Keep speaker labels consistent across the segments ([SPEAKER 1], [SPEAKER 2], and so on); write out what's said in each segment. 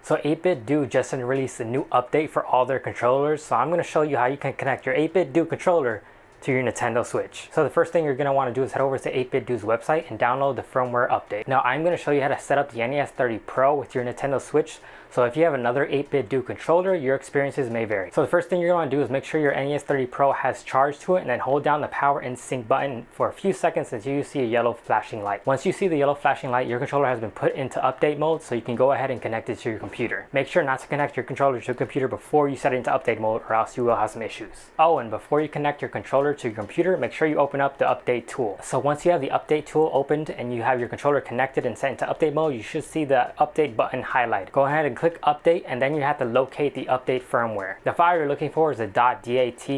[SPEAKER 1] So 8BitDo just released a new update for all their controllers, so I'm going to show you how you can connect your 8BitDo controller to your Nintendo Switch. So the first thing you're going to want to do is head over to 8BitDo's website and download the firmware update. Now I'm going to show you how to set up the NES30 Pro with your Nintendo Switch. So if you have another 8BitDo controller, your experiences may vary. So the first thing you're going to do is make sure your NES30 Pro has charge to it, and then hold down the power and sync button for a few seconds until you see a yellow flashing light. Once you see the yellow flashing light, your controller has been put into update mode, so you can go ahead and connect it to your computer. Make sure not to connect your controller to your computer before you set it into update mode, or else you will have some issues. Oh, and before you connect your controller to your computer, make sure you open up the update tool. So once you have the update tool opened and you have your controller connected and set into update mode, you should see the update button highlight. Go ahead and click update, and then you have to locate the update firmware. The file you're looking for is a .dat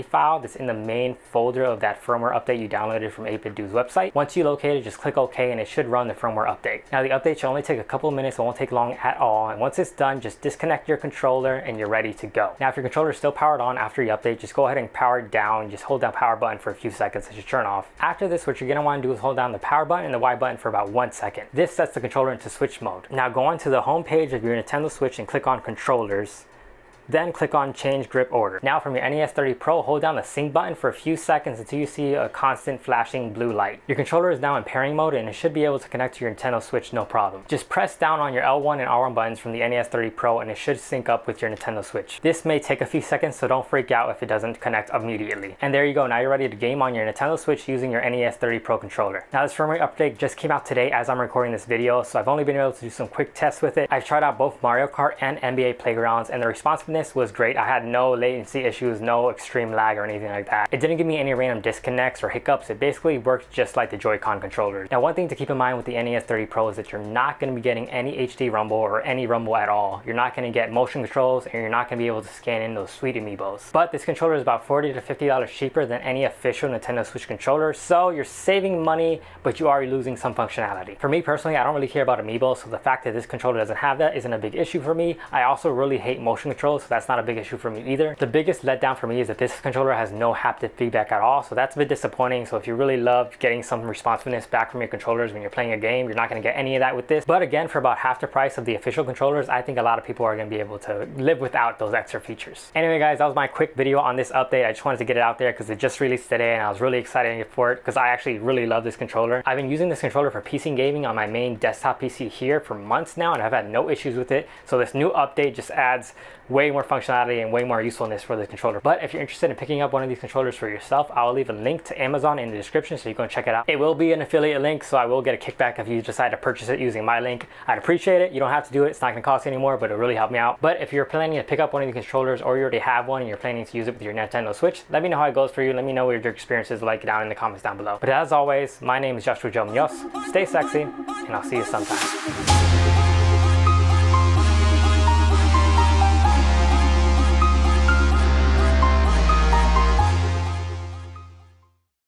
[SPEAKER 1] file that's in the main folder of that firmware update you downloaded from 8BitDo's website. Once you locate it, just click OK and it should run the firmware update. Now the update should only take a couple of minutes, it won't take long at all, and once it's done, just disconnect your controller and you're ready to go. Now if your controller is still powered on after you update, just go ahead and power it down. Just hold down power button for a few seconds and just turn off. After this, what you're going to want to do is hold down the power button and the Y button for about 1 second. This sets the controller into switch mode. Now go on to the home page of your Nintendo Switch and click on controllers. Then click on change grip order. Now from your NES30 Pro, hold down the sync button for a few seconds until you see a constant flashing blue light. Your controller is now in pairing mode and it should be able to connect to your Nintendo Switch no problem. Just press down on your L1 and R1 buttons from the NES30 Pro and it should sync up with your Nintendo Switch. This may take a few seconds, so don't freak out if it doesn't connect immediately. And there you go, now you're ready to game on your Nintendo Switch using your NES30 Pro controller. Now this firmware update just came out today as I'm recording this video, so I've only been able to do some quick tests with it. I've tried out both Mario Kart and NBA Playgrounds and the responsiveness was great. I had no latency issues, no extreme lag or anything like that. It didn't give me any random disconnects or hiccups. It basically works just like the Joy-Con controllers. Now one thing to keep in mind with the NES30 Pro is that you're not going to be getting any HD rumble or any rumble at all. You're not going to get motion controls and you're not going to be able to scan in those sweet amiibos. But this controller is about $40 to $50 cheaper than any official Nintendo Switch controller, so you're saving money but you are losing some functionality. For me personally, I don't really care about amiibos, so the fact that this controller doesn't have that isn't a big issue for me. I also really hate motion controls, so that's not a big issue for me either. The biggest letdown for me is that this controller has no haptic feedback at all, so that's a bit disappointing. So if you really love getting some responsiveness back from your controllers when you're playing a game, you're not going to get any of that with this. But again, for about half the price of the official controllers, I think a lot of people are going to be able to live without those extra features. Anyway guys, that was my quick video on this update. I just wanted to get it out there because it just released today and I was really excited for it because I actually really love this controller. I've been using this controller for PC gaming on my main desktop PC here for months now and I've had no issues with it. So this new update just adds way more functionality and way more usefulness for the controller. But if you're interested in picking up one of these controllers for yourself, I'll leave a link to Amazon in the description so you can check it out. It will be an affiliate link, so I will get a kickback if you decide to purchase it using my link. I'd appreciate it. You don't have to do it. It's not going to cost you anymore, but it'll really help me out. But if you're planning to pick up one of these controllers or you already have one and you're planning to use it with your Nintendo Switch, let me know how it goes for you. Let me know what your experience is like down in the comments down below. But as always, my name is Joshua Joe Munoz. Stay sexy, and I'll see you sometime.